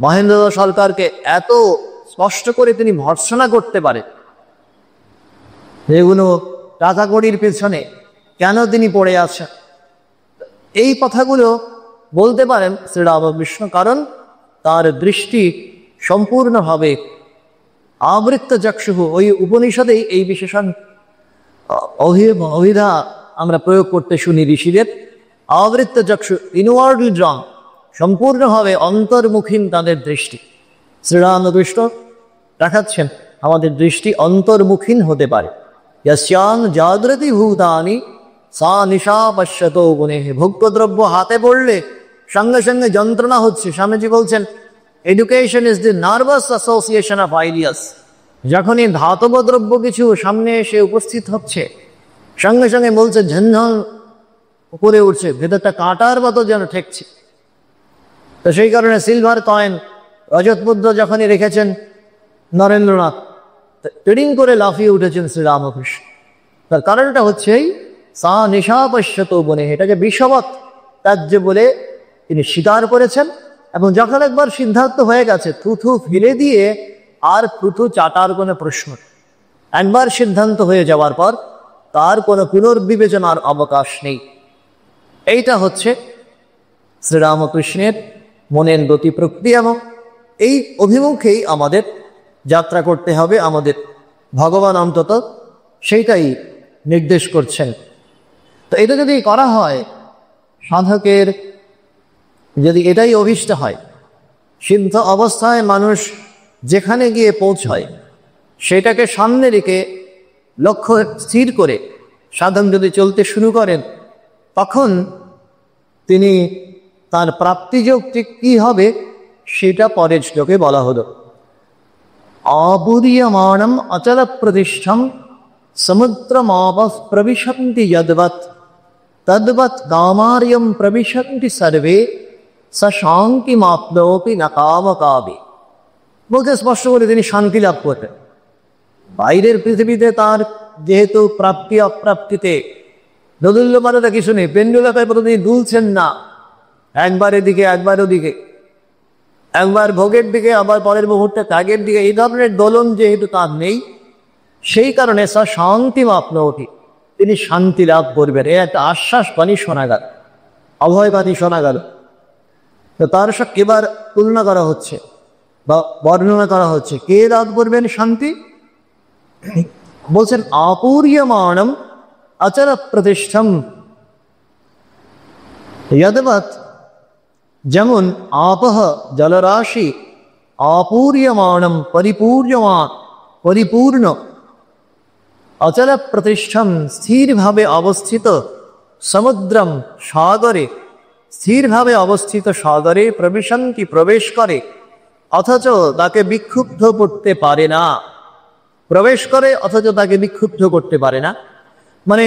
মহেন্দ্র সরকারকে এত স্পষ্ট করে তিনি ভর্ৎসনা করতে পারেন, যেগুলো টাকা কড়ির পেছনে কেন তিনি পড়ে আছেন, এই কথাগুলো বলতে পারেন শ্রীরামকৃষ্ণ, কারণ তার দৃষ্টি সম্পূর্ণভাবে আবৃত্ত চক্ষু। ওই উপনিষদেই এই বিশেষণ অভিধা আমরা প্রয়োগ করতে শুনি ঋষিদের। আবৃত্ত চক্ষু, ইনওয়ার্ডলি ড্রন, সম্পূর্ণভাবে অন্তর্মুখীন তাদের দৃষ্টি। শ্রীরামকৃষ্ণ দেখাচ্ছেন আমাদের দৃষ্টি অন্তর্মুখীন হতে পারে। ইয়াস্যাং জাগ্রতি ভূতানি সা নিশা পশ্যত গুণেহ। ভোগ্যদ্রব্য হাতে পড়লে সঙ্গে সঙ্গে যন্ত্রণা হচ্ছে। স্বামীজি বলছেন education is the nervous association of ideas. যখনই ধাতব দ্রব্য কিছু সামনে এসে উপস্থিত হচ্ছে, সঙ্গে সঙ্গে বলছে ঝনঝন উপরে উঠছে, ভেতরটা কাঁটার মতো যেন ঠেকছে। তো সেই কারণে সিলভার কয়েন, রজত মুদ্রা যখনই রেখেছেন নরেন্দ্রনাথ, ট্রেডিং করে লাফিয়ে উঠেছেন শ্রীরামকৃষ্ণ। তার কারণটা হচ্ছে সা নিশা পশ্যত বনে, এটাকে বিষবৎ ত্যায্য বলে তিনি স্বীকার করেছেন। এবং যখন একবার সিদ্ধান্ত হয়ে গেছে, থুথু ফেলে দিয়ে আর থুথু চাটার কোনো প্রশ্ন, একবার সিদ্ধান্ত হয়ে যাওয়ার পর তার কোনো পুনর্বিবেচনার অবকাশ নেই। এইটা হচ্ছে শ্রীরামকৃষ্ণের মনের গতি প্রকৃতি, এবং এই অভিমুখেই আমাদের যাত্রা করতে হবে। আমাদের ভগবান অন্তত সেইটাই নির্দেশ করছেন। তো এটা যদি করা হয়, সাধকের যদি এটাই অভীষ্ট হয়, সিদ্ধ অবস্থায় মানুষ যেখানে গিয়ে পৌঁছয় সেটাকে সামনে রেখে লক্ষ্য স্থির করে সাধন যদি চলতে শুরু করেন, তখন তিনি তার প্রাপ্তিযোগ ঠিক কী হবে সেটা পরের শ্লোকে বলা হলো। আবুদীয়মানম অচল প্রতিষ্ঠম সমুদ্রমাপ প্রবিশন্তি যদ্বৎ তদ্বৎ কামার্যম প্রবিশন্তি সর্বে স শান্তিমাপ্নোপি ন কামকাবে। বলতে স্পষ্ট করে তিনি শান্তি লাভ করতেন। বাইরের পৃথিবীতে তার যেহেতু প্রাপ্তি অপ্রাপ্তিতে দোদুল্যমানতা কিছু নেই, পেন্ডুলাকায় প্রতিদিন দুলছেন না, একবার এদিকে একবার ওদিকে, একবার ভোগের দিকে আবার পরের মুহূর্তে ত্যাগের দিকে, এই ধরনের দোলন যেহেতু তার নেই, সেই কারণে সা শান্তি মাপনৌতি, তিনি শান্তি লাভ করবেন। এর একটা আশ্বাস বাণী শোনা গেল, অভয়বাণী শোনা গেল। তো তার সাথে এবার তুলনা করা হচ্ছে বা বর্ণনা করা হচ্ছে, কে লাভ করবেন শান্তি? বলছেন আপূর্যমাণম অচল প্রতিষ্ঠম যদবৎ, যেমন আপহ জলরাশি আপূর্যমাণম পরিপূর্ণ অচল প্রতিষ্ঠম স্থিরভাবে অবস্থিত সমুদ্রম সাগরে, স্থিরভাবে অবস্থিত সাগরে প্রবিশন্তি প্রবেশ করে, অথচ তাকে বিক্ষুব্ধ করতে পারে না। প্রবেশ করে অথচ তাকে বিক্ষুব্ধ করতে পারে না, মানে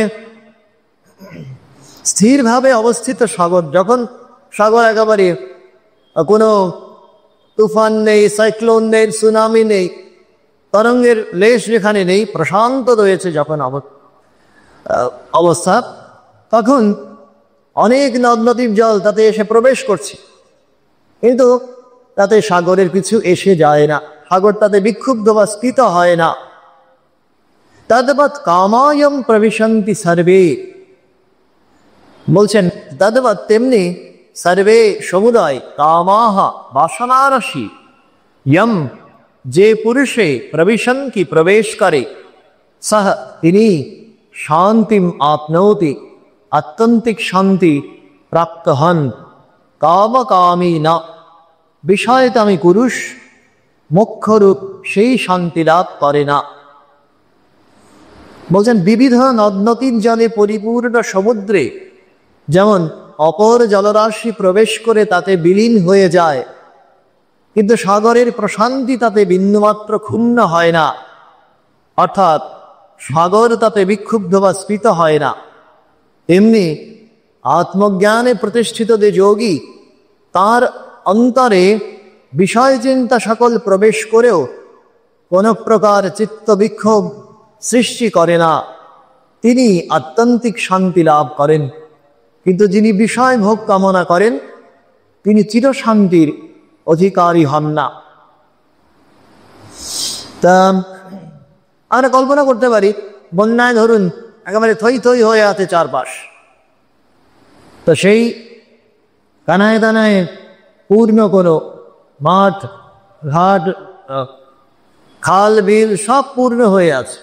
স্থিরভাবে অবস্থিত সাগর, যখন সাগর একেবারে কোনো তুফান নেই, সাইক্লোন নেই, সুনামি নেই, তরঙ্গের লেশ যেখানে নেই, প্রশান্ত রয়েছে যখন অবস্থা, তখন অনেক নদ নদীর জল তাতে এসে প্রবেশ করছে, কিন্তু তাতে সাগরের কিছু এসে যায় না, সাগর তাতে বিক্ষুব্ধ বা স্ফীত হয় না। তদ্বৎ কামায়ম প্রবিশন্তি সর্বে, বলছেন তদ্বৎ তেমনি সর্বে সমুদয় কামাহা বাসনারাশি, ইয়ম যে পুরুষে প্রবিশন্তি প্রবেশ করে, সহ তিনি শান্তিম আপনৌতি আত্যন্তিক শান্তি প্রাপ্ত হন। কামকামী না, বিষয়কামী পুরুষ মোক্ষরূপ সেই শান্তি লাভ করে না। বলছেন বিবিধ নদ নদীর জলে পরিপূর্ণ সমুদ্রে যেমন অপর জলরাশি প্রবেশ করে তাতে বিলীন হয়ে যায়, কিন্তু সাগরের প্রশান্তি তাতে বিন্দুমাত্র ক্ষুণ্ণ হয় না, অর্থাৎ সাগর তাতে বিক্ষুব্ধ বা স্ফীত হয় না। তেমনি আত্মজ্ঞানে প্রতিষ্ঠিত যে যোগী, তার অন্তরে বিষয় চিন্তা সকল প্রবেশ করেও কোন প্রকার চিত্ত বিক্ষোভ সৃষ্টি করে না, তিনি আত্যন্তিক শান্তি লাভ করেন। কিন্তু যিনি বিষয় ভোগ কামনা করেন, তিনি চিরশান্তির অধিকারী হন না। তা আমরা কল্পনা করতে পারি, বন্যায় ধরুন একেবারে থই থই হয়ে আছে চারপাশ, তো সেই কানায় দানায় পূর্ণ কোনো মাঠ ঘাট খাল বিল সব পূর্ণ হয়ে আছে,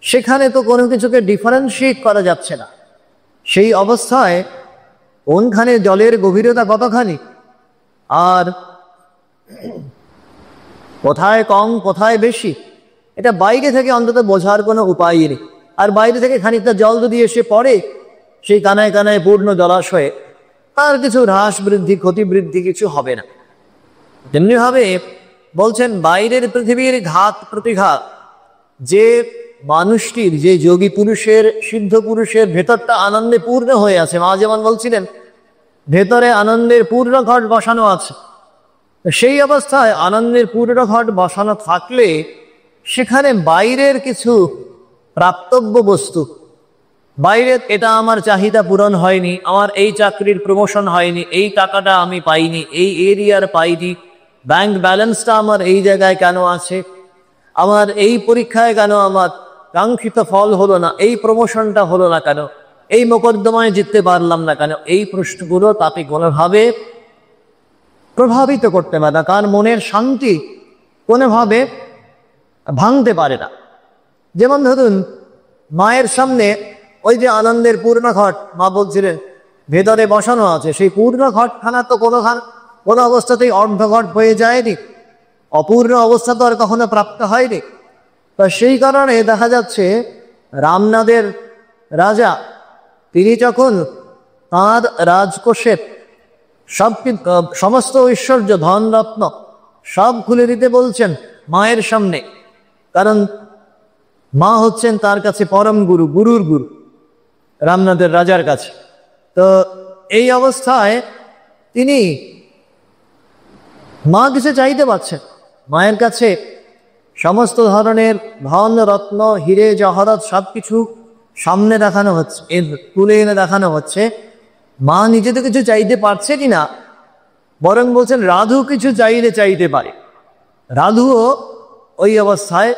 সেখানে তো কোনো কিছুকে ডিফারেন্সিয়েট করা যাচ্ছে না। সেই অবস্থায় কোনখানে জলের গভীরতা কতখানি, আর কোথায় কম কোথায় বেশি, এটা বাইরে থেকে অন্তত বোঝার কোনো উপায় নেই। আর বাইরে থেকে খানিকটা জল যদি এসে পড়ে সেই কানায় কানায় পূর্ণ জলাশয়ে, তার কিছু হ্রাস বৃদ্ধি ক্ষতি বৃদ্ধি কিছু হবে না। তেমনিভাবে বলছেন বাইরের পৃথিবীর ঘাত প্রতিঘাত, যে মানুষটির, যে যোগী পুরুষের, সিদ্ধ পুরুষের ভেতরটা আনন্দে পূর্ণ হয়ে আছে, মা যেমন বলছিলেন ভেতরে আনন্দের পূর্ণ ঘট বসানো আছে, সেই অবস্থায় আনন্দের পূর্ণ ঘট বসানো থাকলে সেখানে বাইরের কিছু প্রাপ্তব্য বস্তু, বাইরে এটা আমার চাহিদা পূরণ হয়নি, আমার এই চাকরির প্রমোশন হয়নি, এই টাকাটা আমি পাইনি, এই এরিয়ার পাইনি, ব্যাংক ব্যালেন্সটা আমার এই জায়গায় কেন আছে, আমার এই পরীক্ষায় কেন আমার কাঙ্ক্ষিত ফল হলো না, এই প্রমোশনটা হলো না কেন, এই মোকদ্দমায় জিততে পারলাম না কেন, এই প্রশ্নগুলো তাকে কোনোভাবে প্রভাবিত করতে পারে না, কার মনের শান্তি কোনোভাবে ভাঙতে পারে না। যেমন ধরুন মায়ের সামনে ওই যে আনন্দের পূর্ণ ঘট মা বলছিলেন ভেতরে বসানো আছে, সেই পূর্ণ ঘটখানা তো কোনো অবস্থাতেই অর্ধঘট হয়ে যায়নি, অপূর্ণ অবস্থা তো আর কখনো প্রাপ্ত হয়নি। তো সেই কারণে দেখা যাচ্ছে রামনাদের রাজা, তিনি যখন তাঁর রাজকোষের সমস্ত ঐশ্বর্য ধন রত্ন সব খুলে দিতে বলছেন মায়ের সামনে, কারণ মা হচ্ছেন তার কাছে পরম গুরু, গুরুর গুরু, রামনাথের রাজার কাছে। তো এই অবস্থায় তিনি মা কিছু চাইতে পারছেন, মায়ের কাছে সমস্ত ধরনের ধন রত্ন হিরে জহরত সব কিছু সামনে দেখানো হচ্ছে, এর তুলে এনে দেখানো হচ্ছে। মা নিজে তো কিছু চাইতে পারছে কিনা, বরং বলছেন রাধু কিছু চাইলে চাইতে পারে। রাধুও ওই অবস্থায়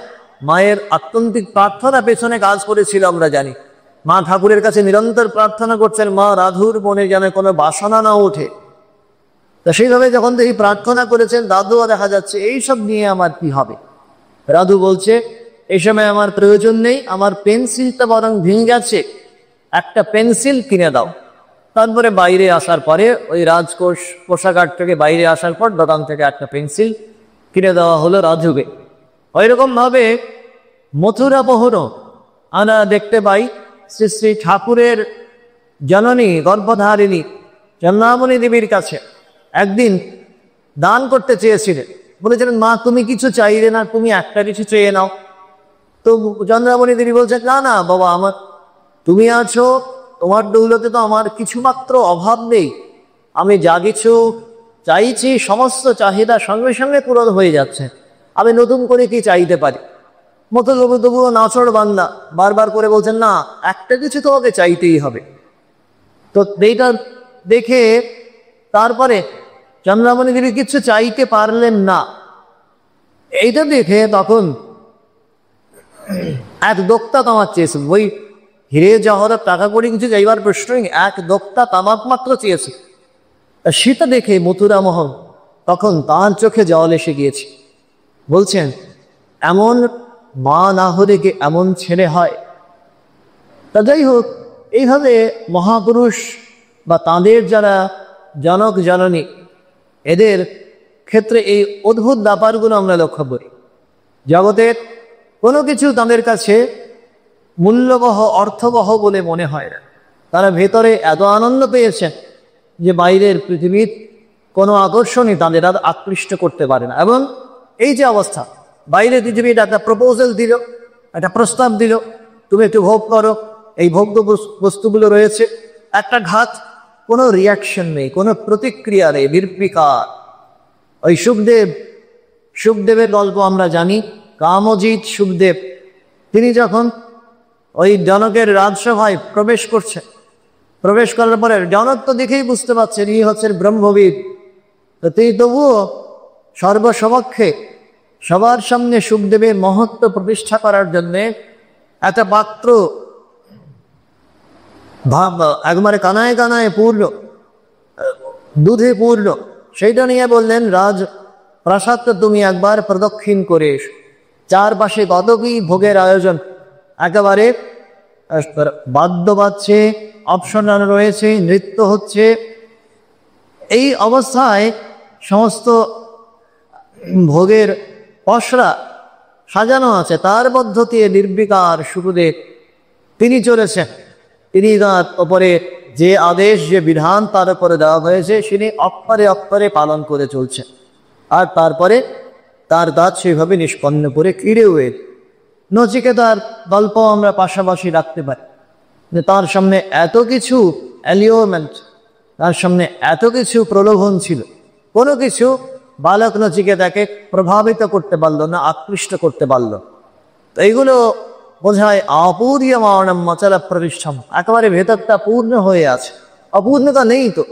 মায়ের আত্যন্তিক প্রার্থনা পেছনে কাজ করেছিল আমরা জানি। মা ঠাকুরের কাছে নিরন্তর প্রার্থনা করছেন মা রাধুর মনে যেন কোনো বাসনা না ওঠে। তা সেইভাবে যখন এই প্রার্থনা করেছেন, দাদুও দেখা যাচ্ছে এইসব নিয়ে আমার কি হবে। রাধু বলছে এই সময় আমার প্রয়োজন নেই, আমার পেন্সিলটা বরং ভেঙে গেছে, একটা পেন্সিল কিনে দাও। তারপরে বাইরে আসার পরে ওই রাজকোষ কোষাগার থেকে বাইরে আসার পর দোকান থেকে একটা পেন্সিল কিনে দেওয়া হলো রাধুকে। ওইরকম ভাবে মথুরা পহরও আমরা দেখতে পাই শ্রী শ্রী ঠাকুরের জননী গর্ভধারিণী চন্দ্রামণি দেবীর কাছে একদিন দান করতে চেয়েছিলেন। বলেছিলেন মা তুমি কিছু চাইলে না, তুমি একটা কিছু চেয়ে নাও। তো চন্দ্রামণি দেবী বলছেন না না বাবা, আমার তুমি আছো, তোমার দৌলতে তো আমার কিছুমাত্র অভাব নেই, আমি যা কিছু চাইছি সমস্ত চাহিদা সঙ্গে সঙ্গে পূরণ হয়ে যাচ্ছে, আমি নতুন করে কি চাইতে পারি। মতো তবুও নাচড় বান্দা বারবার করে বলছেন না একটা কিছু তোমাকে চাইতেই হবে। তো এইটা দেখে তারপরে চন্দ্রামণি দেবী কিছু চাইতে পারলেন না। এইটা দেখে তখন এক দোক্তা তামাক চেয়েছে, ওই হিরে জহরত টাকা করে কিছু চাইবার প্রশ্নই, এক দোক্তা তামাক মাত্র চেয়েছে। সেটা দেখে মথুরা মোহন তখন তার চোখে জল এসে গিয়েছে। বলছেন এমন মা না হলে কি এমন ছেলে হয়। তা যাই হোক, এইভাবে মহাপুরুষ বা তাঁদের যারা জনক জননী, এদের ক্ষেত্রে এই অদ্ভুত ব্যাপারগুলো আমরা লক্ষ্য করি। জগতের কোনো কিছু তাদের কাছে মূল্যবহ অর্থবহ বলে মনে হয় না। তারা ভেতরে এত আনন্দ পেয়েছেন যে বাইরের পৃথিবীর কোনো আকর্ষণই তাদের আর আকৃষ্ট করতে পারে না। এবং এই যে অবস্থা, বাইরের পৃথিবীর একটা প্রপোজাল দিল, একটা প্রস্তাব দিল, তুমি একটু ভোগ করো, এই ভোগ্য বস্তুগুলো রয়েছে, একটা ঘাত, কোনো রিয়াকশন নেই, কোনো প্রতিক্রিয়া নেই, নির্বিকার। ওই সুখদেবের গল্প আমরা জানি, কামজিৎ সুখদেব, তিনি যখন ওই জনকের রাজসভায় প্রবেশ করার পরে জনক তো দেখেই বুঝতে পারছেন এই হচ্ছেন ব্রহ্মবিদ। তো তিনি তবুও সর্বসমক্ষে সবার সামনে সুখদেবের মহত্ব প্রতিষ্ঠা করার জন্যে একটা পাত্র একবারে কানায় কানায় পূর্ণ, দুধে পূর্ণ, সেইটা নিয়ে বললেন রাজ প্রাসাদটা তুমি একবার প্রদক্ষিণ করে এসো। চারপাশে কত কি ভোগের আয়োজন, একেবারে বাদ্য বাজছে, অপশনাল রয়েছে, নৃত্য হচ্ছে। এই অবস্থায় সমস্ত ভোগের পসরা সাজানো আছে, তার মধ্য দিয়ে নির্বিকার সুখদেব তিনি চলেছেন। তিনি তার ওপরে যে আদেশ, যে বিধান তার উপরে দেওয়া হয়েছে তিনি অক্ষরে অক্ষরে পালন করে চলছেন। আর তারপরে তার দাঁত সেইভাবে নিষ্পন্ন করে কিড়ে হয়ে নচিকেতার গল্প আমরা পাশাপাশি রাখতে পারি। যে তার সামনে এত কিছু অ্যালিওমেন্ট, তার সামনে এত কিছু প্রলোভন ছিল, কোনো কিছু বালক নচিকেতাকে প্রভাবিত করতে পারল না, আকৃষ্ট করতে পারল। তো এইগুলো বোঝায় অপূর্যমাণম মচলা প্রতিষ্ঠাম, একেবারে ভেতরটা পূর্ণ হয়ে আছে, অপূর্ণতা নেই। তো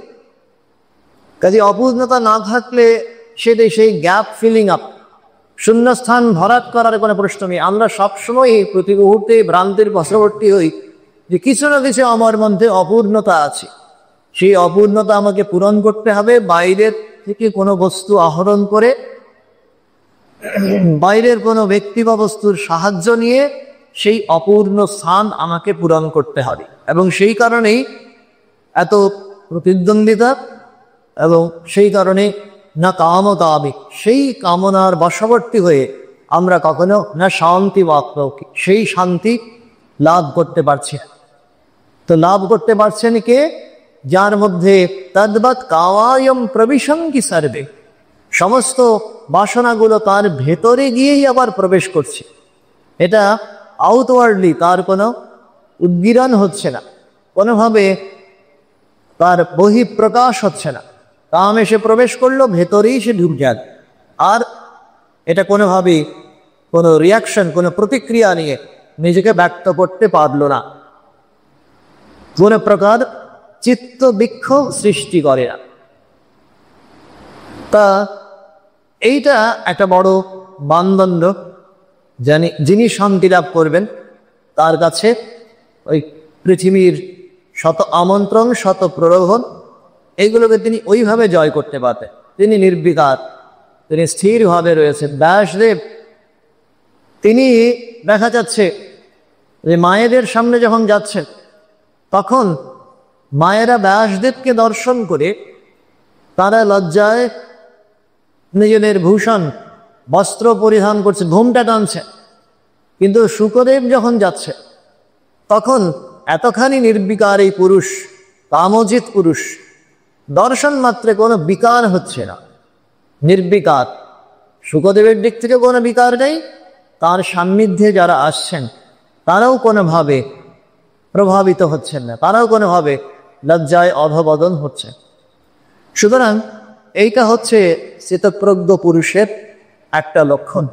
কাজে অপূর্ণতা না থাকলে সেটাই সেই গ্যাপ ফিলিং আপ, শূন্যস্থান ভরাট করার কোনো প্রশ্ন নেই। আমরা সবসময় প্রতি মুহূর্তে ভ্রান্তির বশবর্তী হই যে কিছু না কিছু আমার মধ্যে অপূর্ণতা আছে, সেই অপূর্ণতা আমাকে পূরণ করতে হবে। বাইরের থেকে কোনো বস্তু আহরণ করে, বাইরের কোনো ব্যক্তি বা বস্তুর সাহায্য নিয়ে সেই অপূর্ণ স্থান আমাকে পূরণ করতে হবে। এবং সেই কারণেই এত প্রতিদ্বন্দ্বিতা, এবং সেই কারণে না কামতামি, সেই কামনার বশবর্তী হয়ে আমরা কখনো না শান্তি মাত্র সেই শান্তি লাভ করতে পারছি। তো লাভ করতে পারছেন কে? যার মধ্যে তদ্বৎ কামায়ম প্রবিশঙ্কি সর্বে, সমস্ত বাসনাগুলো তার ভেতরে গিয়েই আবার প্রবেশ করছে। এটা আউটওয়ার্ডলি তার কোনো উদ্গীরণ হচ্ছে না, কোনোভাবে তার বহিঃপ্রকাশ হচ্ছে না। কাম এসে প্রবেশ করলো, ভেতরেই সে ঢুক যায়। আর এটা কোনোভাবেই কোনো রিয়াকশন, কোনো প্রতিক্রিয়া নিয়ে নিজেকে ব্যক্ত করতে পারল না, কোনো প্রকার চিত্ত বিক্ষোভ সৃষ্টি করে না। তা এইটা একটা বড় মানদণ্ড। যিনি শান্তি লাভ করবেন তার কাছে ওই পৃথিবীর শত আমন্ত্রণ, শত প্রলোভন, এইগুলোকে তিনি ওইভাবে জয় করতে পারবেন। তিনি নির্বিকার, তিনি স্থিরভাবে রয়েছেন। ব্যাসদেব তিনি দেখা যাচ্ছে যে মায়েদের সামনে যখন যাচ্ছেন, তখন মায়েরা ব্যাসদেবকে দর্শন করে তারা লজ্জায় নিজেদের ভূষণ বস্ত্র পরিধান করছে, ঘোমটা টানছে। কিন্তু শুকদেব যখন যাচ্ছে, তখন এতখানি নির্বিকার এই পুরুষ, কামজিৎ পুরুষ, দর্শন মাত্রে কোনো বিকার হচ্ছে না, নির্বিকার। শুকদেবের দিক থেকে কোনো বিকার নেই, তার সান্নিধ্যে যারা আসছেন তারাও কোনোভাবে প্রভাবিত হচ্ছেন না, তারাও কোনোভাবে লজ্জায় অধবদন হচ্ছে। সুতরাং এইটা হচ্ছে স্থিতপ্রজ্ঞ পুরুষের একটা লক্ষণ,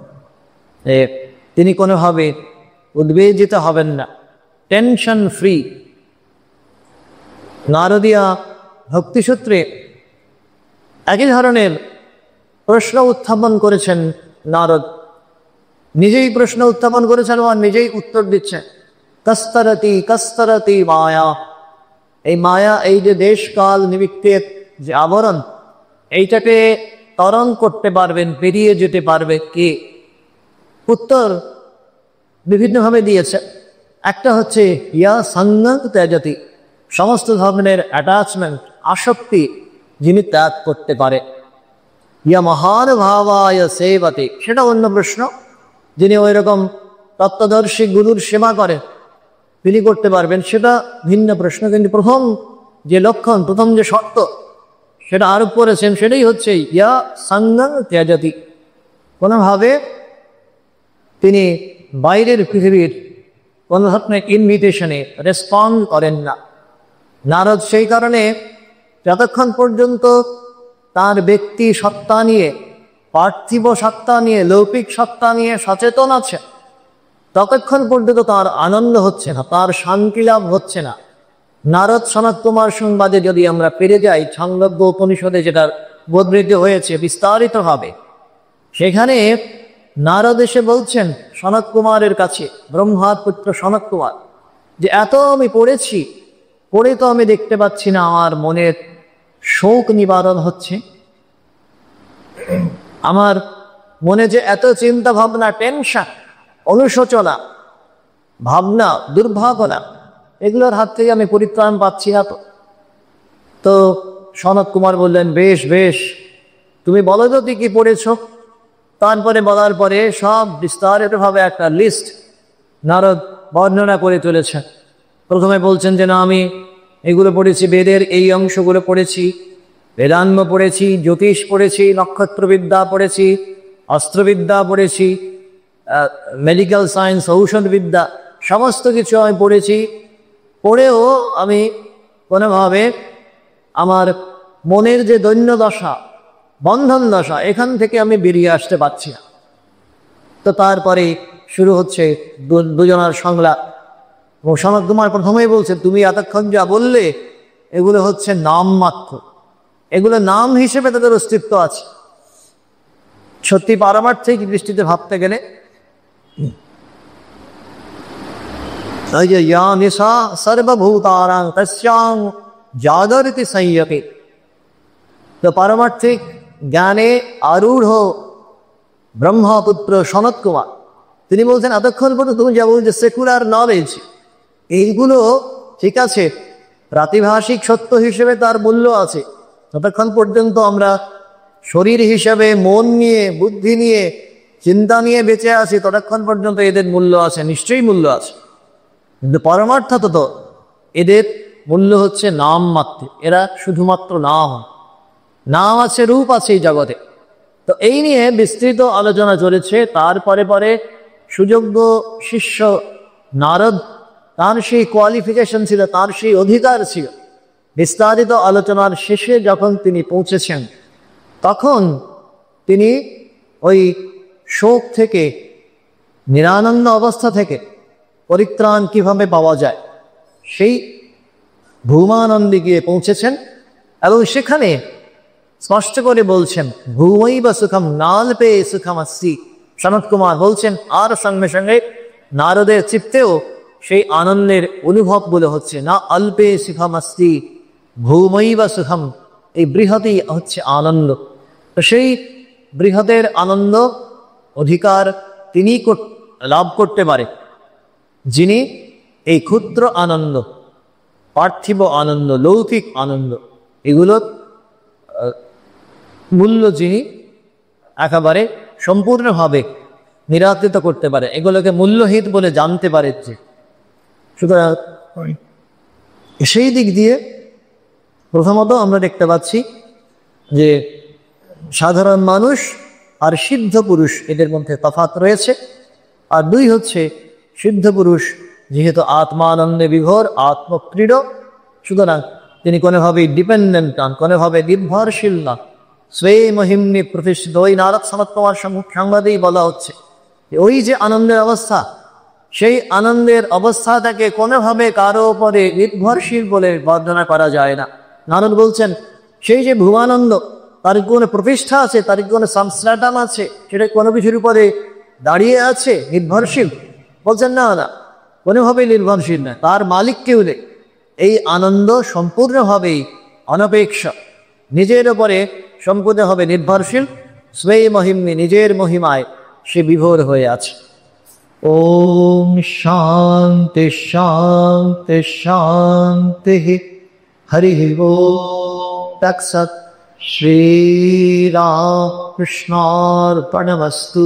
তিনি কোনোভাবে উদ্বেজিত হবেন না, টেনশন ফ্রি। নারদীয়া ভক্তিসূত্রে একই ধরনের প্রশ্ন উত্থাপন করেছেন নারদ, নিজেই প্রশ্ন উত্থাপন করেছেন আর নিজেই উত্তর দিচ্ছেন। কস্তরতি কস্তরতি মায়া, এই মায়া, এই যে দেশকাল নিমিত্তের যে আবরণ, এইটাকে ত্বরণ করতে পারবেন, পেরিয়ে যেতে পারবে কে? উত্তর বিভিন্নভাবে দিয়েছে। একটা হচ্ছে ইয়া সঙ্গং ত্যাজতি, সমস্ত ধরনের অ্যাটাচমেন্ট, আসক্তি যিনি ত্যাগ করতে পারে। ইয়া মহান ভাবায় সেবতে, সেটা অন্য প্রশ্ন। যিনি ওই রকম তত্ত্বদর্শী গুরুর সেবা করেন তিনি করতে পারবেন, সেটা ভিন্ন প্রশ্ন। কিন্তু প্রথম যে লক্ষণ, প্রথম যে শর্ত সেটা আরোপ করেছেন, সেটাই হচ্ছে ইয়া সঙ্গং ত্যাজতি, কোনোভাবে তিনি বাইরের পৃথিবীর কোনো ধরনের ইনভিটেশনে রেসপন্ড করেন না। নারদ সেই কারণে যতক্ষণ পর্যন্ত তার ব্যক্তি সত্তা নিয়ে, পার্থিব সত্তা নিয়ে, লৌকিক সত্তা নিয়ে সচেতন আছে, ততক্ষণ পর্যন্ত তার আনন্দ হচ্ছে না, তার শান্তি লাভ হচ্ছে না। নারদ সনৎ কুমার সংবাদে যদি আমরা পেরে যাই, ছান্দোগ্য উপনিষদে যেটা উদ্ধৃত হয়েছে বিস্তারিতভাবে, সেখানে নারদ এসে বলছেন সনৎ কুমারের কাছে, ব্রহ্মার পুত্র সনৎ কুমার, যে এত আমি পড়েছি, পড়ে তো আমি দেখতে পাচ্ছি না আমার মনের শোক নিবারণ হচ্ছে। আমার মনে যে এত চিন্তা ভাবনা, টেনশন, অনুশোচনা, ভাবনা, দুর্ভাবনা, এগুলোর হাত থেকে আমি পরিত্রাণ পাচ্ছি না। তো সনৎ কুমার বললেন, বেশ বেশ, তুমি বলো তো কি পড়েছ। তারপরে বলার পরে সব বিস্তারিতভাবে একটা লিস্ট নারদ বর্ণনা করে চলেছেন। প্রথমে বলছেন যে না, আমি এগুলো পড়েছি, বেদের এই অংশগুলো পড়েছি, বেদাঙ্গ পড়েছি, জ্যোতিষ পড়েছি, নক্ষত্রবিদ্যা পড়েছি, অস্ত্রবিদ্যা পড়েছি, মেডিকেল সায়েন্স, ঔষধবিদ্যা, সমস্ত কিছু আমি পড়েছি। পড়েও আমি কোনোভাবে আমার মনের যে দৈন্য দশা, বন্ধন দশা, এখান থেকে আমি বেরিয়ে আসতে পারছি না। তো তারপরে শুরু হচ্ছে দুজনার সংলাপ। এবং সনৎ কুমার প্রথমেই বলছে, তুমি এতক্ষণ যা বললে এগুলো হচ্ছে নাম মাত্র, এগুলো নাম হিসেবে তাদের অস্তিত্ব আছে। সত্যি পারমার্থিক দৃষ্টিতে ভাবতে গেলে এই যে ইয়া নিশা সর্বভূতানাং তস্যাং জাগরিতি সংযতে, তো পারমার্থিক জ্ঞানে আরূঢ় ব্রহ্মপুত্র সনৎ কুমার তিনি বলছেন, এতক্ষণ পর্যন্ত তুমি যা বলছো সেকুলার নলেজ, এইগুলো ঠিক আছে, প্রাতিভাসিক সত্য হিসেবে তার মূল্য আছে। ততক্ষণ পর্যন্ত আমরা শরীর হিসেবে মন নিয়ে, বুদ্ধি নিয়ে, চিন্তা নিয়ে বেঁচে আছি, ততক্ষণ পর্যন্ত এদের মূল্য আছে, নিশ্চয়ই মূল্য আছে। কিন্তু পরমার্থত তো এদের মূল্য হচ্ছে নাম মাত্র, এরা শুধুমাত্র নাম, নাম আছে, রূপ আছে এই জগতে। তো এই নিয়ে বিস্তৃত আলোচনা চলেছে। তারপরে পরে সুযোগ্য শিষ্য নারদ, তার সেই কোয়ালিফিকেশন ছিল, তার সেই অধিকার ছিল। বিস্তারিত আলোচনার শেষে যখন তিনি পৌঁছেছেন, তখন তিনি ওই শোক থেকে নিরানন্দ অবস্থা থেকে পরিত্রাণ কিভাবে পাওয়া যায় সেই ভূমানন্দে গিয়ে পৌঁছেছেন এবং সেখানে স্পষ্ট করে বলছেন ভূমৈব সুখম নাল্পে সুখম আসি। সনত কুমার বলছেন আর সঙ্গে সঙ্গে নারদের চিত্তেও সেই আনন্দের অনুভব বলে হচ্ছে না অল্পে সুখম আসি ভূমৈব সুখম, এই বৃহৎই হচ্ছে আনন্দ। তো সেই বৃহতের আনন্দ অধিকার তিনি লাভ করতে পারে যিনি এই ক্ষুদ্র আনন্দ, পার্থিব আনন্দ, লৌকিক আনন্দ এগুলোর মূল্য যিনি একেবারে সম্পূর্ণভাবে নিরাকৃত করতে পারে, এগুলোকে মূল্যহীন বলে জানতে পারে। যে সুতরাং সেই দিক দিয়ে প্রথমত আমরা দেখতে পাচ্ছি যে সাধারণ মানুষ আর সিদ্ধ পুরুষ এদের মধ্যে তফাৎ রয়েছে। আর দুই হচ্ছে সিদ্ধ পুরুষ যেহেতু আত্মানন্দে বিভোর, আত্মক্রীড়, সুতরাং তিনি কোনোভাবেই ডিপেন্ডেন্ট নন, কোনোভাবে নির্ভরশীল না, স্বে মহিম্নি প্রতিষ্ঠিত। ওই নারদ সনত কুমার সংবাদেই বলা হচ্ছে ওই যে আনন্দের অবস্থা, সেই আনন্দের অবস্থাটাকে কোনোভাবে কারো উপরে নির্ভরশীল বলে বর্ণনা করা যায় না। নারদ বলছেন সেই যে ভূমানন্দ, তার কোনো প্রতিষ্ঠা আছে, তার কোনো সংস্থাটাম আছে, সেটা কোনো কিছুর উপরে দাঁড়িয়ে আছে নির্ভরশীল? বলছেন না, না, কোনোভাবেই নির্ভরশীল না, তার মালিক কেউ নেই। এই আনন্দ সম্পূর্ণভাবেই অনপেক্ষ, নিজের উপরে সম্পূর্ণভাবে নির্ভরশীল, স্বে মহিম্নি নিজের মহিমায় সে বিভোর হয়ে আছে। ওম শান্তি শান্তি শান্তি। হরি ওম তৎসৎ। শ্রীরামকৃষ্ণার্পণমস্তু।